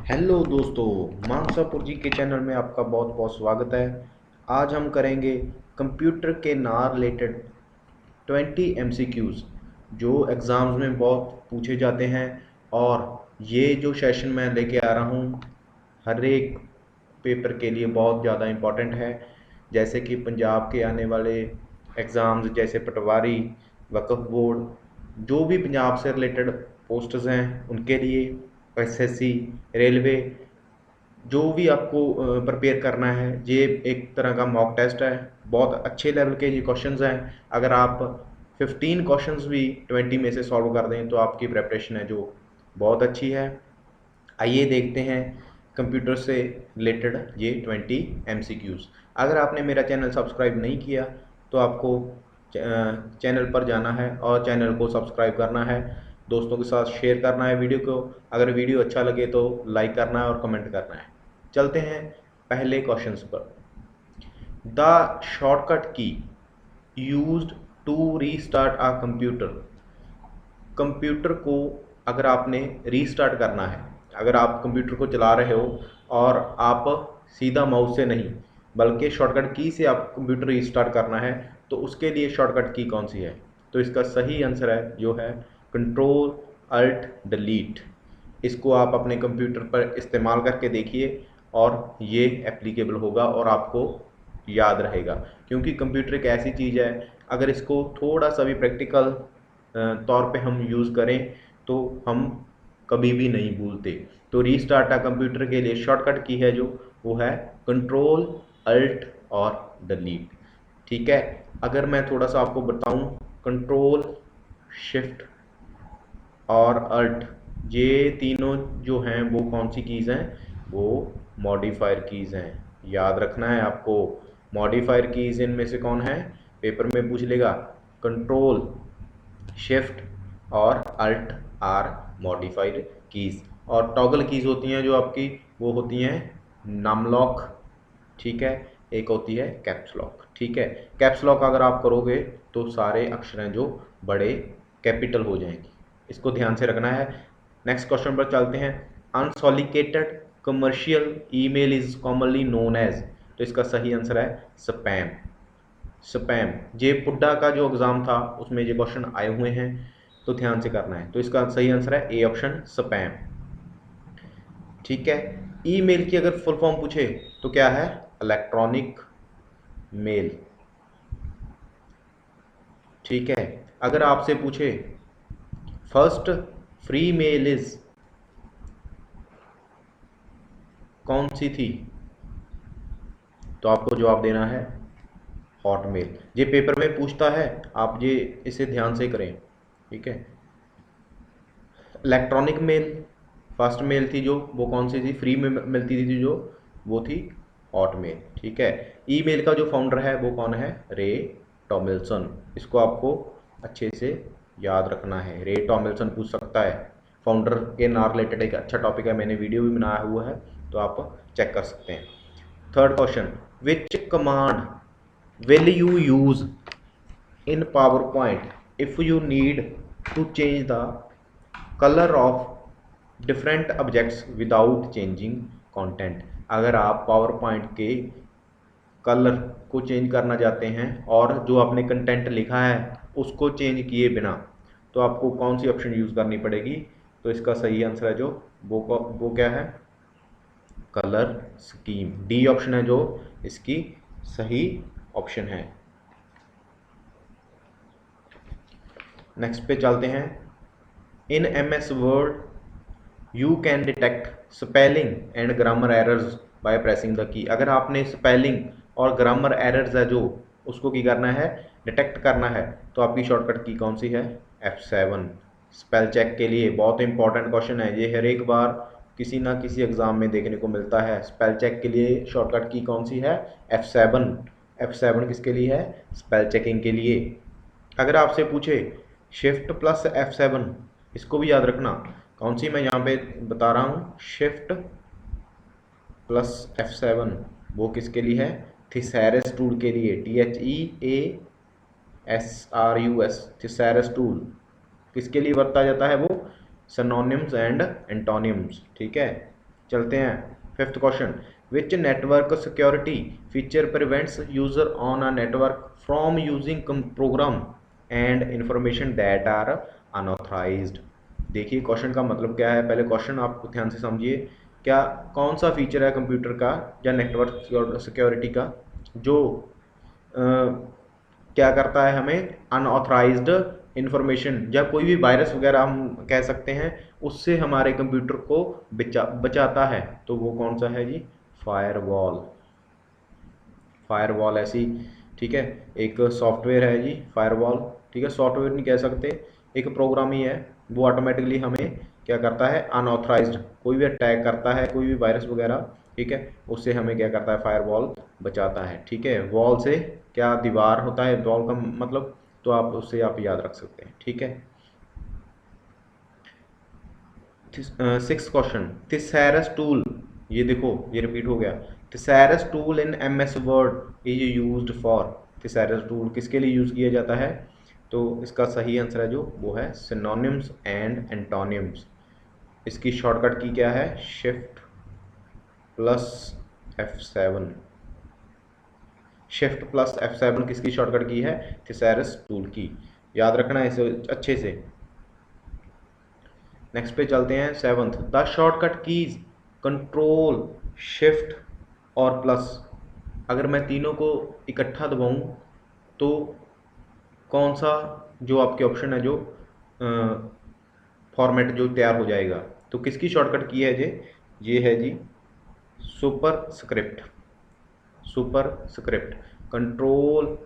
Hello दोस्तों, मानसापुर जी के channel में आपका बहुत बहुत स्वागत है। आज हम करेंगे कंप्यूटर के नार रिलेटेड 20 MCQs जो एग्ज़ाम्स में बहुत पूछे जाते हैं। और ये जो सेशन मैं लेके आ रहा हूँ हर एक पेपर के लिए बहुत ज़्यादा इम्पोर्टेंट है। जैसे कि पंजाब के आने वाले एग्ज़ाम्स जैसे पटवारी, वक्फ बोर्ड, जो भी पंजाब से रिलेटेड पोस्ट्स हैं उनके लिए, एसएससी, रेलवे, जो भी आपको प्रिपेयर करना है, ये एक तरह का मॉक टेस्ट है। बहुत अच्छे लेवल के ये क्वेश्चंस हैं। अगर आप 15 क्वेश्चंस भी 20 में से सॉल्व कर दें तो आपकी प्रिपरेशन है जो बहुत अच्छी है। आइए देखते हैं कंप्यूटर से रिलेटेड ये 20 MCQs। अगर आपने मेरा चैनल सब्सक्राइब नहीं किया तो आपको चैनल पर जाना है और चैनल को सब्सक्राइब करना है, दोस्तों के साथ शेयर करना है वीडियो को। अगर वीडियो अच्छा लगे तो लाइक करना है और कमेंट करना है। चलते हैं पहले क्वेश्चंस पर। The shortcut key used to restart a computer. Computer को अगर आपने रीस्टार्ट करना है, अगर आप कंप्यूटर को चला रहे हो और आप सीधा माउस से नहीं बल्कि शॉर्टकट की से आप कंप्यूटर रीस्टार्ट करना है, तो उसके लिए शॉर्टकट की कौन सी है? तो इसका सही आंसर है जो है कंट्रोल अल्ट डिलीट। इसको आप अपने कंप्यूटर पर इस्तेमाल करके देखिए और ये एप्लीकेबल होगा और आपको याद रहेगा। क्योंकि कंप्यूटर एक ऐसी चीज़ है, अगर इसको थोड़ा सा भी प्रैक्टिकल तौर पे हम यूज़ करें तो हम कभी भी नहीं भूलते। तो रीस्टार्ट कंप्यूटर के लिए शॉर्टकट की है जो, वो है कंट्रोल अल्ट और डिलीट। ठीक है, अगर मैं थोड़ा सा आपको बताऊं, कंट्रोल, शिफ्ट और अल्ट, ये तीनों जो हैं वो कौन सी कीज़ हैं? वो मॉडिफायर कीज़ हैं। याद रखना है आपको। मॉडिफायर कीज़ इनमें से कौन है? पेपर में पूछ लेगा। कंट्रोल, शिफ्ट और अल्ट आर मॉडिफाइड कीज़। और टॉगल कीज़ होती हैं जो आपकी, वो होती हैं नम लॉक, ठीक है, एक होती है कैप्स लॉक। ठीक है, कैप्स लॉक अगर आप करोगे तो सारे अक्षर हैं जो बड़े कैपिटल हो जाएंगे, इसको ध्यान से रखना है। नेक्स्ट क्वेश्चन पर चलते हैं। Unsolicited commercial email is commonly known as. तो इसका सही आंसर है स्पैम। स्पैम, ये पुड्डा का जो एग्ज़ाम था उसमें ये क्वेश्चन आए हुए हैं, तो ध्यान से करना है। तो इसका सही आंसर है ए ऑप्शन, स्पैम। ठीक है, ईमेल की अगर फुल फॉर्म पूछे तो क्या है? Electronic mail. ठीक है, अगर आपसे पूछे फर्स्ट फ्री मेल इज कौन सी थी, तो आपको जवाब देना है हॉटमेल। ये पेपर में पूछता है, आप ये इसे ध्यान से करें। ठीक है, इलेक्ट्रॉनिक मेल फर्स्ट मेल थी जो, वो कौन सी थी? फ्री में मिलती थी जो, वो थी हॉटमेल। ठीक है, ईमेल का जो फाउंडर है वो कौन है? रे टॉमिल्सन। इसको आपको अच्छे से याद रखना है, रे टॉमिल्सन पूछ सकता है। फाउंडर के नाम रिलेटेड एक अच्छा टॉपिक है, मैंने वीडियो भी बनाया हुआ है, तो आप चेक कर सकते हैं। Third question, which command will you use in PowerPoint if you need to change the color of different objects without changing content? अगर आप पावर पॉइंट के कलर को चेंज करना चाहते हैं और जो आपने कंटेंट लिखा है उसको चेंज किए बिना, तो आपको कौन सी ऑप्शन यूज़ करनी पड़ेगी? तो इसका सही आंसर है जो, वो क्या है? Colour scheme. डी ऑप्शन है जो इसकी सही ऑप्शन है। नेक्स्ट पे चलते हैं। इन MS word you can detect spelling and grammar errors by pressing the key. अगर आपने स्पेलिंग और ग्रामर एरर्स है जो, उसको की करना है? डिटेक्ट करना है, तो आपकी शॉर्टकट की कौन सी है? F7। स्पेल चेक के लिए बहुत इंपॉर्टेंट क्वेश्चन है ये, हर एक बार किसी ना किसी एग्जाम में देखने को मिलता है। स्पेल चेक के लिए शॉर्टकट की कौन सी है? F7। F7 किसके लिए है? स्पेल चेकिंग के लिए। अगर आपसे पूछे शिफ्ट प्लस F7, इसको भी याद रखना। कौन सी मैं यहाँ पे बता रहा हूँ? शिफ्ट प्लस F7, वो किसके लिए है? थिसैरस टूल के लिए। THEASRUS, थिसैरस टूल किसके लिए बरता जाता है? वो सिनोनिम्स एंड एंटोनिम्स। ठीक है, चलते हैं fifth question, which network security feature prevents user on a network from using program and information that are unauthorised. देखिए क्वेश्चन का मतलब क्या है, पहले क्वेश्चन आप ध्यान से समझिए। क्या कौन सा फीचर है कंप्यूटर का या नेटवर्क सिक्योरिटी का जो क्या करता है, हमें अनऑथराइज्ड इंफॉर्मेशन, जब कोई भी वायरस वगैरह हम कह सकते हैं, उससे हमारे कंप्यूटर को बचाता है। तो वो कौन सा है जी? फायरवॉल। फायरवॉल ऐसी, ठीक है, एक सॉफ्टवेयर है जी फायरवॉल। ठीक है, सॉफ्टवेयर नहीं कह सकते, एक प्रोग्राम ही है। वो ऑटोमेटिकली हमें क्या करता है, अनऑथराइज्ड कोई भी अटैक करता है, कोई भी वायरस वगैरह, ठीक है, उससे हमें क्या करता है, फायरवॉल बचाता है। ठीक है, वॉल से क्या, दीवार होता है वॉल का मतलब, तो आप उससे आप याद रख सकते हैं। ठीक है, सिक्स क्वेश्चन, थिसैरस टूल, ये देखो ये रिपीट हो गया। Thesaurus tool in MS Word is used for, thesaurus tool किसके लिए यूज किया जाता है? तो इसका सही आंसर है जो वो है सिनोनिम्स एंड एंटोनिम्स। इसकी शॉर्टकट की क्या है? Shift plus F7। Shift plus F7 किसकी शॉर्टकट की है? थिसैरस टूल की। याद रखना है इसे अच्छे से। नेक्स्ट पे चलते हैं seventh, the shortcut keys control shift और प्लस। अगर मैं तीनों को इकट्ठा दबाऊं तो कौन सा जो आपके ऑप्शन है जो फॉर्मेट जो तैयार हो जाएगा? तो किसकी शॉर्टकट की है ये है जी superscript. Superscript control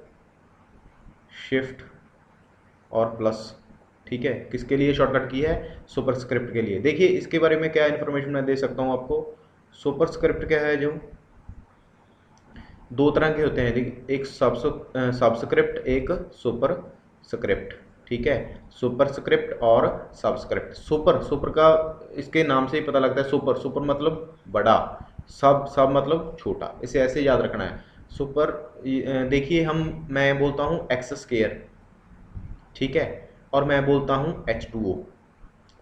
shift और प्लस। ठीक है, किसके लिए शॉर्टकट की है? सुपर स्क्रिप्ट के लिए। देखिए इसके बारे में क्या इन्फॉर्मेशन मैं दे सकता हूँ आपको। सुपर स्क्रिप्ट क्या है, जो दो तरह के होते हैं, देखिए एक सबस्क्रिप्ट, एक सुपर स्क्रिप्ट। ठीक है, सुपर स्क्रिप्ट और सबस्क्रिप्ट। सुपर सुपर का इसके नाम से ही पता लगता है, सुपर सुपर मतलब बड़ा, सब सब मतलब छोटा, इसे ऐसे याद रखना है। सुपर देखिए मैं बोलता हूँ एक्स स्क्वायर, ठीक है, और मैं बोलता हूँ H2O।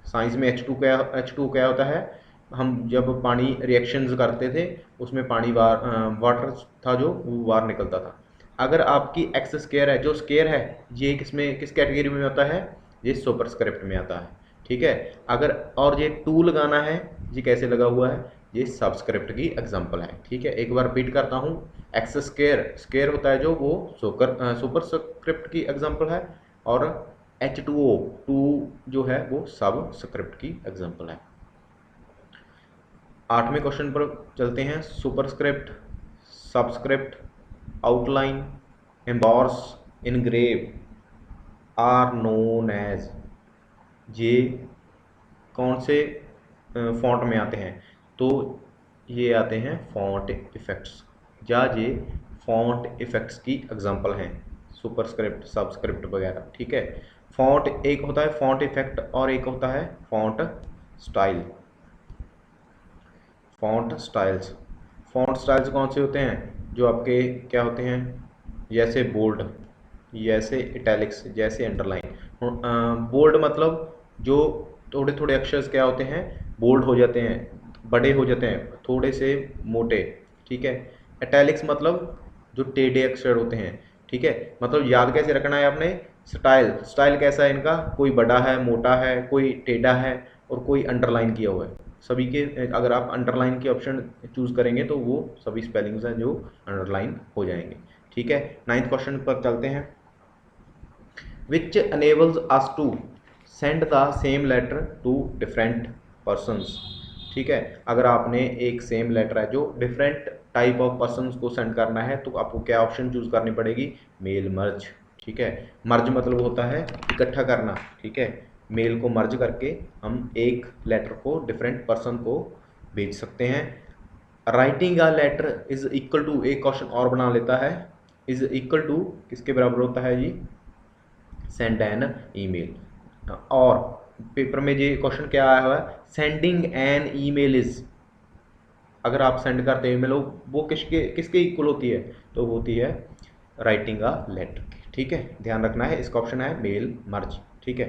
साइंस में H2O क्या होता है? हम जब पानी रिएक्शंस करते थे उसमें पानी वाटर था जो वो बाहर निकलता था। अगर आपकी एक्स स्क्वायर है, जो स्क्वायर है ये किस कैटेगरी में आता है? ये सुपर स्क्रिप्ट में आता है। ठीक है, अगर और ये टू लगाना है, ये कैसे लगा हुआ है? ये सबस्क्रिप्ट की एग्जांपल है। ठीक है, एक बार रिपीट करता हूँ, एक्स स्क्वायर स्क्वायर होता है जो वो सुपर स्क्रिप्ट की एग्जांपल है, और H2O टू जो है वो सब स्क्रिप्ट की एग्जांपल है। आठवें क्वेश्चन पर चलते हैं, superscript, subscript, outline, emboss, engrave are known as, ये कौन से फॉन्ट में आते हैं? तो ये आते हैं फॉन्ट इफेक्ट्स, या ये फॉन्ट इफेक्ट्स की एग्जांपल हैं, सुपरस्क्रिप्ट सबस्क्रिप्ट वगैरह। ठीक है, फॉन्ट एक होता है फॉन्ट इफेक्ट और एक होता है font style. Font styles, font styles कौन से होते हैं? जो आपके क्या होते हैं, जैसे बोल्ड, जैसे इटैलिक्स, जैसे अंडरलाइन। बोल्ड मतलब जो थोड़े थोड़े अक्षर क्या होते हैं, बोल्ड हो जाते हैं, बड़े हो जाते हैं, थोड़े से मोटे। ठीक है, इटैलिक्स मतलब जो टेढ़े अक्षर होते हैं। ठीक है, मतलब याद कैसे रखना है आपने? स्टाइल, स्टाइल कैसा है इनका? कोई बड़ा है, मोटा है, कोई टेढ़ा है, और कोई अंडरलाइन किया हुआ है। सभी के अगर आप अंडरलाइन के ऑप्शन चूज करेंगे तो वो सभी स्पेलिंग्स हैं जो अंडरलाइन हो जाएंगे। ठीक है, नाइन्थ क्वेश्चन पर चलते हैं, विच enables us to send the same letter to different persons। ठीक है, अगर आपने एक सेम लेटर है जो डिफरेंट टाइप ऑफ पर्सनस को सेंड करना है तो आपको क्या ऑप्शन चूज करनी पड़ेगी? Mail merge. ठीक है, मर्ज मतलब होता है इकट्ठा करना। ठीक है, मेल को मर्ज करके हम एक लेटर को डिफरेंट पर्सन को भेज सकते हैं। Writing a letter is equal to, एक क्वेश्चन और बना लेता है, इज इक्वल टू किसके बराबर होता है जी? Send an email. और पेपर में ये क्वेश्चन क्या आया हुआ है? सेंडिंग एन ईमेल इज, अगर आप सेंड करते हैं ईमेल वो किसके किसके इक्वल होती है? तो वो होती है राइटिंग अ लेटर। ठीक है, ध्यान रखना है, इसका ऑप्शन है मेल मर्ज। ठीक है,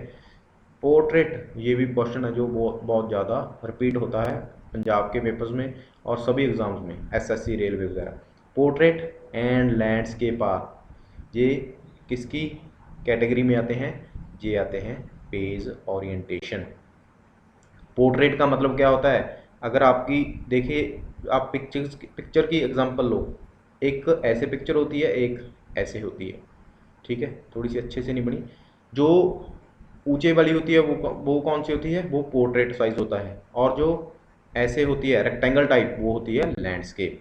पोर्ट्रेट, ये भी क्वेश्चन है जो बहुत ज़्यादा रिपीट होता है, पंजाब के पेपर्स में और सभी एग्ज़ाम्स में, एसएससी, रेलवे वगैरह। पोर्ट्रेट एंड लैंडस्केप आर, ये किसकी कैटेगरी में आते हैं? ये आते हैं पेज ओरिएंटेशन। पोर्ट्रेट का मतलब क्या होता है? अगर आपकी देखिए, आप पिक्चर की एग्जांपल लो, एक ऐसे पिक्चर होती है, एक ऐसे होती है, ठीक है, थोड़ी सी अच्छे से नहीं बनी। जो ऊंचे वाली होती है वो कौन सी होती है? वो पोर्ट्रेट साइज होता है। और जो ऐसे होती है रेक्टेंगल टाइप, वो होती है लैंडस्केप।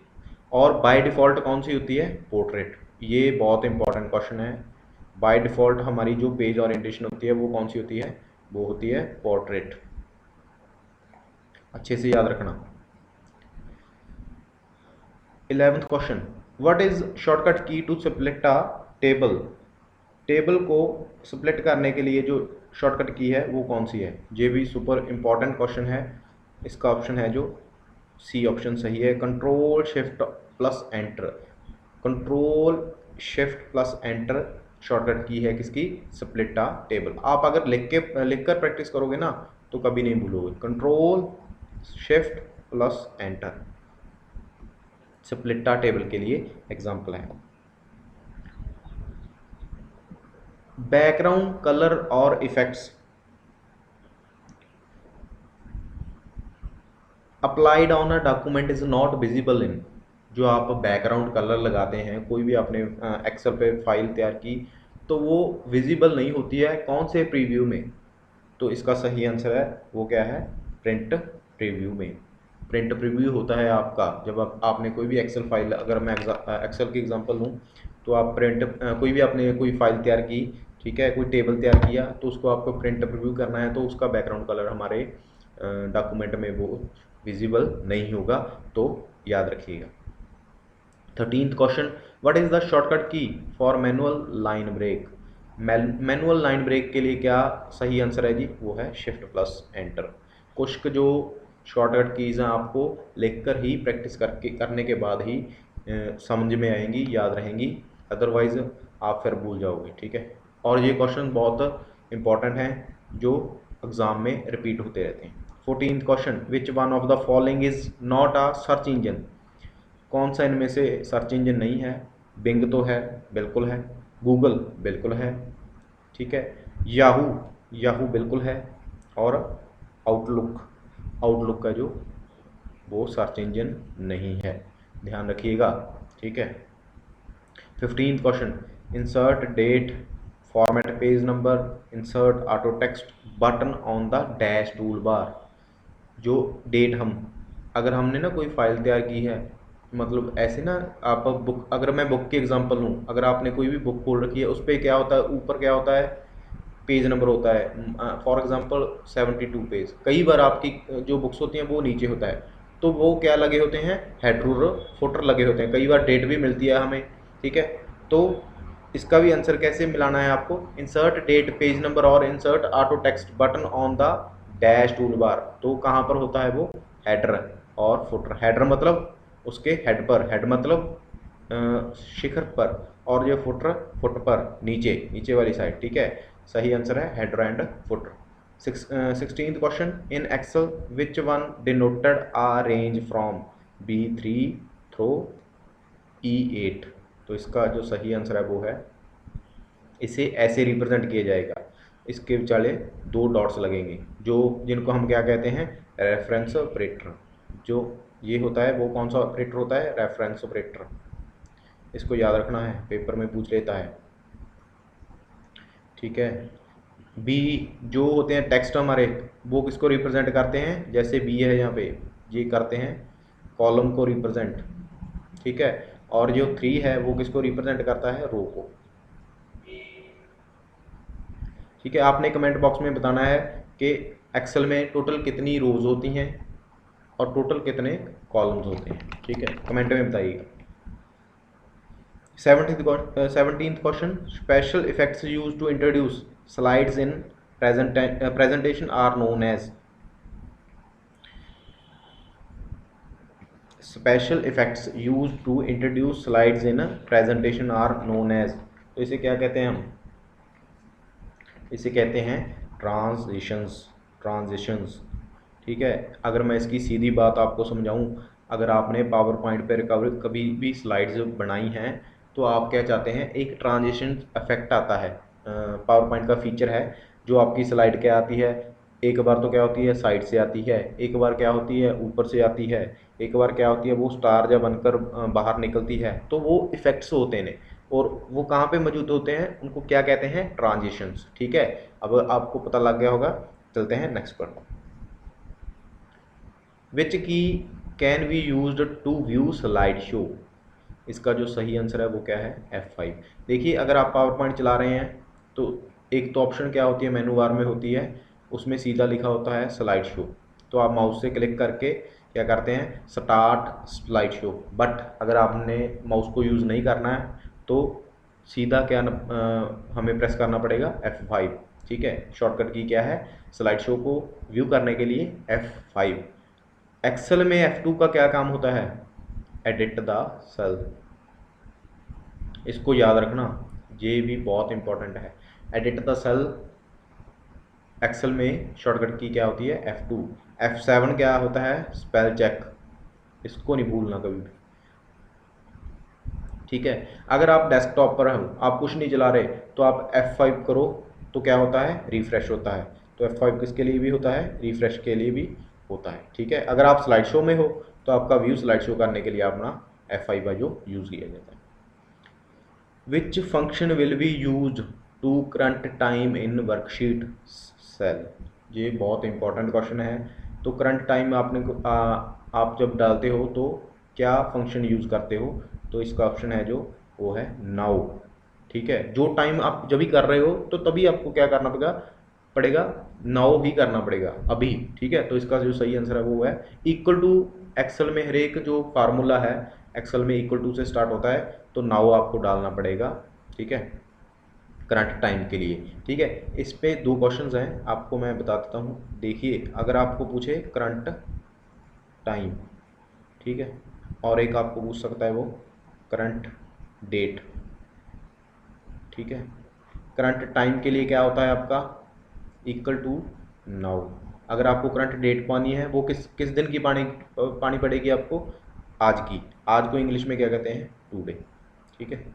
और बाय डिफ़ॉल्ट कौन सी होती है? पोर्ट्रेट। ये बहुत इंपॉर्टेंट क्वेश्चन है। बाय डिफ़ॉल्ट हमारी जो पेज ओरिएंटेशन होती है वो कौन सी होती है? वो होती है पोर्ट्रेट। अच्छे से याद रखना। 11th question, what is shortcut key to split a table? Table को स्प्लिट करने के लिए जो शॉर्टकट की है वो कौन सी है? ये भी सुपर इंपॉर्टेंट क्वेश्चन है। इसका ऑप्शन है जो सी ऑप्शन सही है, control shift plus enter. Control shift plus enter shortcut की है किसकी? Split a table. आप अगर लिख कर प्रैक्टिस करोगे ना तो कभी नहीं भूलोगे। Control shift plus enter split a table के लिए एग्जाम्पल है। बैकग्राउंड कलर और effects applied on a document is not visible in. जो आप बैकग्राउंड कलर लगाते हैं, कोई भी आपने एक्सेल पे फाइल तैयार की, तो वो विजिबल नहीं होती है कौन से प्रीव्यू में? तो इसका सही आंसर है वो क्या है? प्रिंट प्रीव्यू में। प्रिंट प्रीव्यू होता है आपका जब आपने कोई भी एक्सेल फाइल, अगर मैं एक्सेल की एग्जांपल लूँ, तो आप कोई भी आपने कोई फाइल तैयार की, ठीक है, कोई टेबल तैयार किया, तो उसको आपको प्रिंट प्रीव्यू करना है, तो उसका बैकग्राउंड कलर हमारे डॉक्यूमेंट में वो विजिबल नहीं होगा, तो याद रखिएगा। 13th question, what is the shortcut key for manual line break? Manual line break के लिए क्या सही आंसर है जी? वो है शिफ्ट प्लस एंटर। कुछ जो शॉर्टकट कीज़ हैं आपको लिखकर ही प्रैक्टिस करने के बाद ही समझ में आएंगी, याद रहेंगी, अदरवाइज आप फिर भूल जाओगे, ठीक है। और ये क्वेश्चन बहुत इंपॉर्टेंट हैं जो एग्ज़ाम में रिपीट होते रहते हैं। 14th question, which one of the following is not a search engine? कौन सा इनमें से सर्च इंजन नहीं है? बिंग तो है, बिल्कुल है। गूगल बिल्कुल है, ठीक है। याहू, याहू बिल्कुल है। और आउटलुक, आउटलुक का जो वो सर्च इंजन नहीं है, ध्यान रखिएगा, ठीक है। 15th question, insert date, format page number, insert auto text button on the dash tool bar. जो डेट हम, अगर हमने ना कोई फाइल तैयार की है, मतलब ऐसे ना, आप बुक, अगर मैं बुक की एग्जांपल लूँ, अगर आपने कोई भी बुक खोल रखी है, उस पर क्या होता है? ऊपर क्या होता है? पेज नंबर होता है। For example 72 page. कई बार आपकी जो बुक्स होती हैं वो नीचे होता है, तो वो क्या लगे होते हैं? हेडर फुटर लगे होते हैं। कई बार डेट भी मिलती है हमें, ठीक है। तो इसका भी आंसर कैसे मिलाना है आपको? इंसर्ट डेट पेज नंबर और insert auto text button on the dash tool बार। तो कहाँ पर होता है वो? हेडर और फुटर। हेडर मतलब उसके हेड पर, हेड मतलब शिखर पर, और ये फुटर, फुट पर, नीचे, नीचे वाली साइड, ठीक है। सही आंसर है header and footer. 16th question, in Excel which one denoted a range from B3 through E8? तो इसका जो सही आंसर है वो है, इसे ऐसे रिप्रेजेंट किया जाएगा, इसके विचाले 2 डॉट्स लगेंगे, जो जिनको हम क्या कहते हैं? Reference operator. जो ये होता है वो कौन सा ऑपरेटर होता है? Reference operator. इसको याद रखना है, पेपर में पूछ लेता है, ठीक है। बी, जो होते हैं टेक्स्ट हमारे, वो किसको रिप्रेजेंट करते हैं? जैसे बी है यहाँ पे, ये करते हैं कॉलम को रिप्रेजेंट, ठीक है। और जो 3 है वो किसको रिप्रेजेंट करता है? रो को, ठीक है। आपने कमेंट बॉक्स में बताना है कि एक्सेल में टोटल कितनी रोज होती हैं और टोटल कितने कॉलम्स होते हैं, ठीक है, कमेंट में बताइएगा। 17th question, special effects use to introduce slides in presentation are known as? Special effects use to introduce slides in presentation are known as. तो इसे क्या कहते हैं हम? इसे कहते हैं ट्रांजिशंस, ट्रांजिशंस, ठीक है। अगर मैं इसकी सीधी बात आपको समझाऊं, अगर आपने पावर पॉइंट पर कभी भी स्लाइड्स बनाई हैं तो आप क्या चाहते हैं, एक ट्रांजिशन इफेक्ट आता है। पावर पॉइंट का फीचर है जो आपकी स्लाइड क्या आती है, एक बार तो क्या होती है साइड से आती है, एक बार क्या होती है ऊपर से आती है, एक बार क्या होती है वो स्टार जब बनकर बाहर निकलती है। तो वो इफेक्ट्स होते हैं और वो कहाँ पे मौजूद होते हैं, उनको क्या कहते हैं, ट्रांजिशंस। ठीक है, अब आपको पता लग गया होगा। चलते हैं नेक्स्ट पर। Which key can be used to view slide show. इसका जो सही आंसर है वो क्या है, F5। देखिए अगर आप पावर पॉइंट चला रहे हैं तो एक तो ऑप्शन क्या होती है, मेनू बार में होती है, उसमें सीधा लिखा होता है स्लाइड शो। तो आप माउस से क्लिक करके क्या करते हैं, स्टार्ट स्लाइड शो। बट अगर आपने माउस को यूज़ नहीं करना है तो सीधा क्या हमें प्रेस करना पड़ेगा F5। ठीक है, शॉर्टकट की क्या है, स्लाइड शो को व्यू करने के लिए F5। एक्सेल में F2 का क्या काम होता है, एडिट द सेल। इसको याद रखना, ये भी बहुत इंपॉर्टेंट है। एडिट द सेल एक्सेल में शॉर्टकट की क्या होती है, F2। F7 क्या होता है, स्पेल चेक। इसको नहीं भूलना कभी भी। ठीक है, अगर आप डेस्कटॉप पर हो, आप कुछ नहीं चला रहे, तो आप F5 करो तो क्या होता है, रिफ्रेश होता है। तो F5 किसके लिए भी होता है, रिफ्रेश के लिए भी होता है। ठीक है, अगर आप स्लाइड शो में हो तो आपका व्यू स्लाइड शो करने के लिए अपना F5 का जो यूज़ किया जाता है। Which function will be use to current time in worksheet cell. ये बहुत इंपॉर्टेंट क्वेश्चन है। तो करंट टाइम आप जब डालते हो तो क्या फंक्शन यूज़ करते हो, तो इसका ऑप्शन है जो वो है नाउ। ठीक है, जो टाइम आप जब भी कर रहे हो तो तभी आपको क्या करना पड़ेगा, नाउ ही करना पड़ेगा, अभी। ठीक है, तो इसका जो सही आंसर है वो है इक्वल टू। एक्सेल में हर एक जो फार्मूला है एक्सेल में इक्वल टू से स्टार्ट होता है, तो नाउ आपको डालना पड़ेगा। ठीक है, करंट टाइम के लिए। ठीक है, इस पे दो क्वेश्चंस हैं, आपको मैं बता देता हूँ। देखिए अगर आपको पूछे करंट टाइम, ठीक है, और एक आपको पूछ सकता है वो करंट डेट। ठीक है, करंट टाइम के लिए क्या होता है आपका, इक्वल टू नाउ। अगर आपको करंट डेट पानी है वो किस किस दिन की पानी पड़ेगी आपको, आज की। आज को इंग्लिश में क्या कहते हैं, टुडे। ठीक है,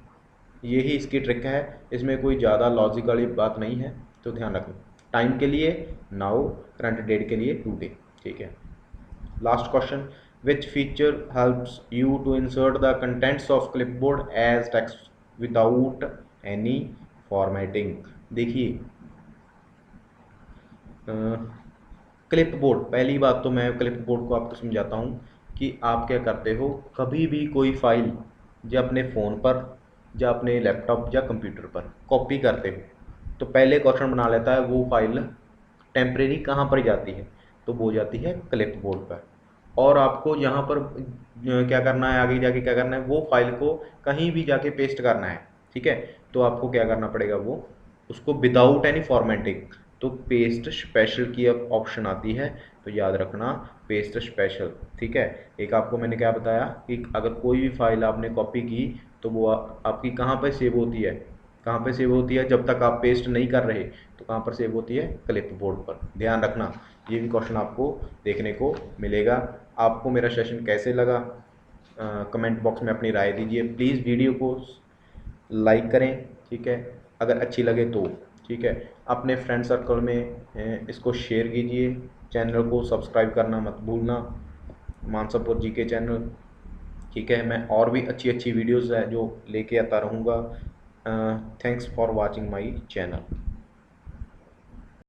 यही इसकी ट्रिक है, इसमें कोई ज़्यादा लॉजिक वाली बात नहीं है, तो ध्यान रखना। टाइम के लिए नाउ, करंट डेट के लिए टुडे। ठीक है, last question. Which feature helps you to insert the contents of clipboard as text without any formatting. देखिए क्लिपबोर्ड, पहली बात तो मैं क्लिपबोर्ड को आपको समझाता हूँ कि आप क्या करते हो, कभी भी कोई फाइल या अपने फ़ोन पर या अपने लैपटॉप या कंप्यूटर पर कॉपी करते हो तो पहले क्वेश्चन बना लेता है वो फाइल टेम्परेरी कहाँ पर जाती है, तो वो जाती है क्लिपबोर्ड पर। और आपको यहाँ पर क्या करना है, आगे जाके क्या करना है, वो फाइल को कहीं भी जाके पेस्ट करना है। ठीक है, तो आपको क्या करना पड़ेगा, वो उसको विदाउट एनी फॉर्मेटिंग। तो पेस्ट स्पेशल की अब ऑप्शन आती है, तो याद रखना पेस्ट स्पेशल। ठीक है, एक आपको मैंने क्या बताया कि अगर कोई भी फाइल आपने कॉपी की तो वो आपकी कहाँ पर सेव होती है, कहाँ पे सेव होती है, जब तक आप पेस्ट नहीं कर रहे तो कहाँ पर सेव होती है, क्लिप बोर्ड पर। ध्यान रखना, ये भी क्वेश्चन आपको देखने को मिलेगा। आपको मेरा सेशन कैसे लगा, कमेंट बॉक्स में अपनी राय दीजिए। प्लीज़ वीडियो को लाइक करें। ठीक है, अगर अच्छी लगे तो। ठीक है, अपने फ्रेंड सर्कल में इसको शेयर कीजिए। चैनल को सब्सक्राइब करना मत भूलना, मानसापुर जी के चैनल। ठीक है, मैं और भी अच्छी अच्छी वीडियोज़ है जो लेके आता रहूँगा। Thanks for watching my channel.